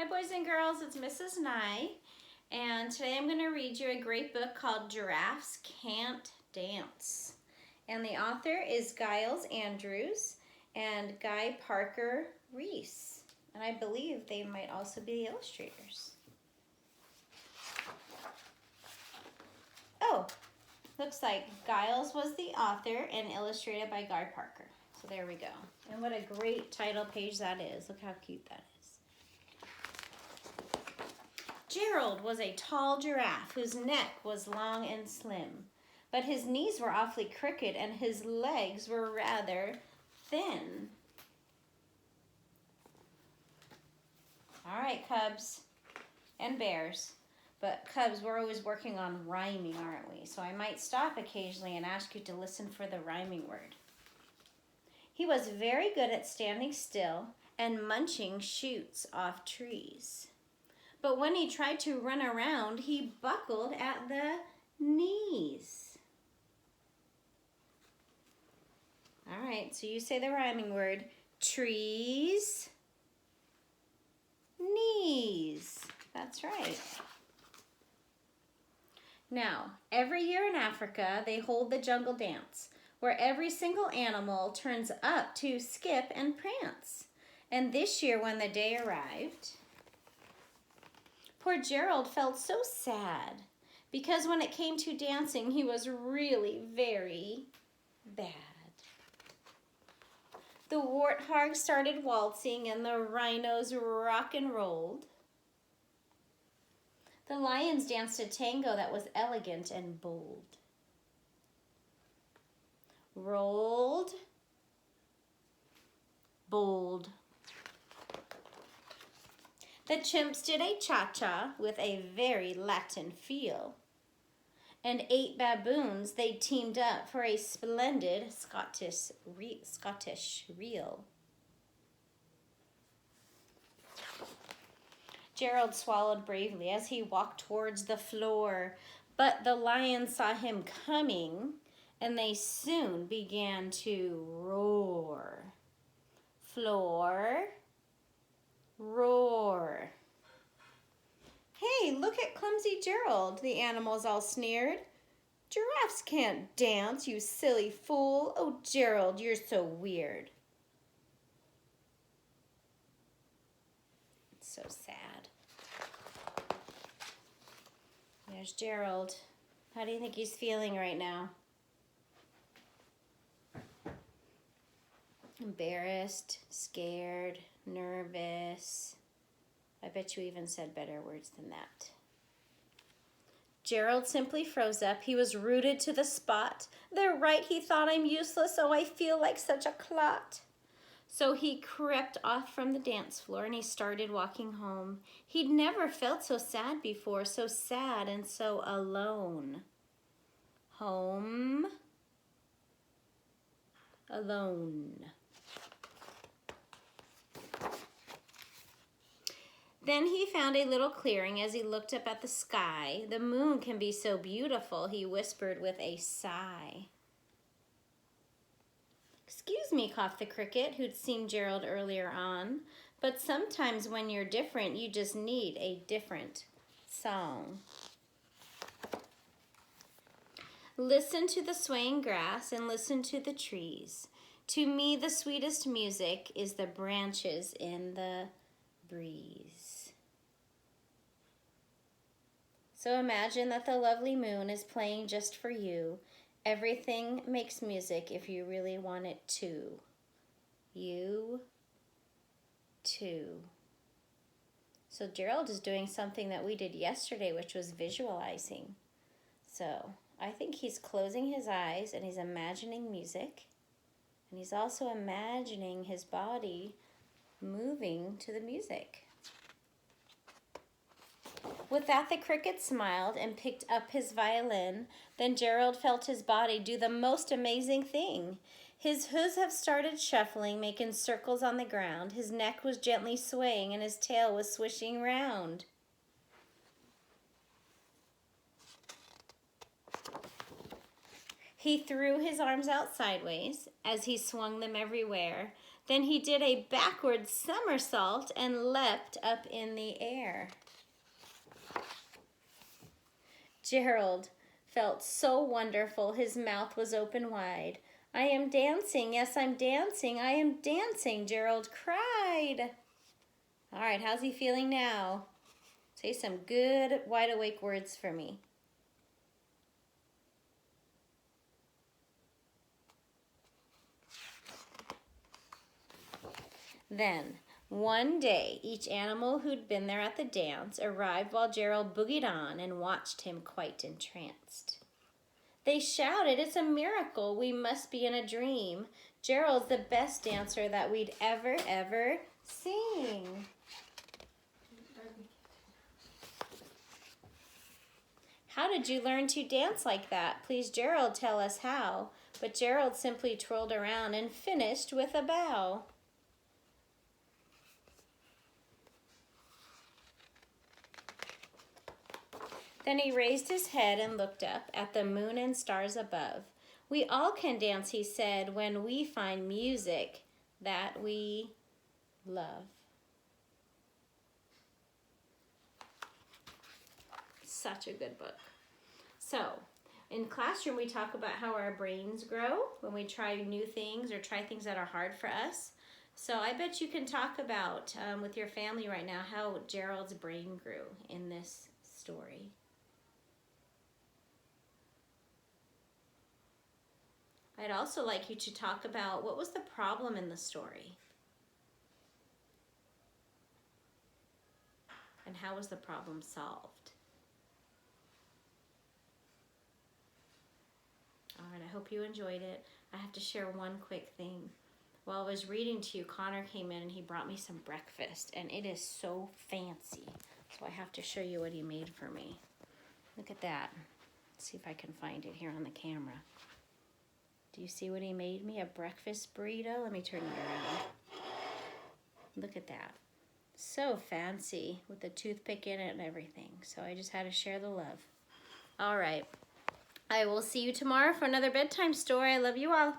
Hi boys and girls, it's Mrs. Nye, and today I'm going to read you a great book called Giraffes Can't Dance. And the author is Giles Andrews and Guy Parker Reese. And I believe they might also be the illustrators. Oh, looks like Giles was the author and illustrated by Guy Parker. So there we go. And what a great title page that is. Look how cute that is. Gerald was a tall giraffe whose neck was long and slim, but his knees were awfully crooked and his legs were rather thin. All right, cubs and bears. But cubs, we're always working on rhyming, aren't we? So I might stop occasionally and ask you to listen for the rhyming word. He was very good at standing still and munching shoots off trees. But when he tried to run around, he buckled at the knees. All right, so you say the rhyming word. Trees, knees. That's right. Now, every year in Africa, they hold the jungle dance, where every single animal turns up to skip and prance. And this year, when the day arrived, poor Gerald felt so sad because when it came to dancing, he was really very bad. The warthogs started waltzing and the rhinos rock and rolled. The lions danced a tango that was elegant and bold. Rolled, bold. The chimps did a cha-cha with a very Latin feel. And 8 baboons, they teamed up for a splendid Scottish reel. Gerald swallowed bravely as he walked towards the floor, but the lions saw him coming, and they soon began to roar. Floor, roar. Hey, look at clumsy Gerald, the animals all sneered. Giraffes can't dance, you silly fool. Oh, Gerald, you're so weird. It's so sad. There's Gerald. How do you think he's feeling right now? Embarrassed, scared, nervous. I bet you even said better words than that. Gerald simply froze up. He was rooted to the spot. They're right, he thought, I'm useless. Oh, I feel like such a clot. So he crept off from the dance floor and he started walking home. He'd never felt so sad before, so sad and so alone. Home, alone. Then he found a little clearing as he looked up at the sky. The moon can be so beautiful, he whispered with a sigh. Excuse me, coughed the cricket, who'd seen Gerald earlier on, but sometimes when you're different, you just need a different song. Listen to the swaying grass and listen to the trees. To me, the sweetest music is the branches in the breeze. So imagine that the lovely moon is playing just for you. Everything makes music if you really want it to. You too. So Gerald is doing something that we did yesterday, which was visualizing. So I think he's closing his eyes and he's imagining music. And he's also imagining his body moving to the music. With that, the cricket smiled and picked up his violin. Then Gerald felt his body do the most amazing thing. His hooves have started shuffling, making circles on the ground. His neck was gently swaying and his tail was swishing round. He threw his arms out sideways as he swung them everywhere. Then he did a backward somersault and leapt up in the air. Gerald felt so wonderful, his mouth was open wide. I am dancing, yes, I'm dancing, I am dancing, Gerald cried. All right, how's he feeling now? Say some good wide awake words for me. Then, one day, each animal who'd been there at the dance arrived while Gerald boogied on and watched him quite entranced. They shouted, it's a miracle, we must be in a dream. Gerald's the best dancer that we'd ever seen. How did you learn to dance like that? Please, Gerald, tell us how. But Gerald simply twirled around and finished with a bow. Then he raised his head and looked up at the moon and stars above. We all can dance, he said, when we find music that we love. Such a good book. So, in classroom, we talk about how our brains grow when we try new things or try things that are hard for us. So I bet you can talk about with your family right now how Gerald's brain grew in this story. I'd also like you to talk about what was the problem in the story? And how was the problem solved? All right, I hope you enjoyed it. I have to share one quick thing. While I was reading to you, Connor came in and he brought me some breakfast, and it is so fancy. So I have to show you what he made for me. Look at that. Let's see if I can find it here on the camera. Do you see what he made me? A breakfast burrito? Let me turn it around. Look at that. So fancy with the toothpick in it and everything. So I just had to share the love. All right. I will see you tomorrow for another bedtime story. I love you all.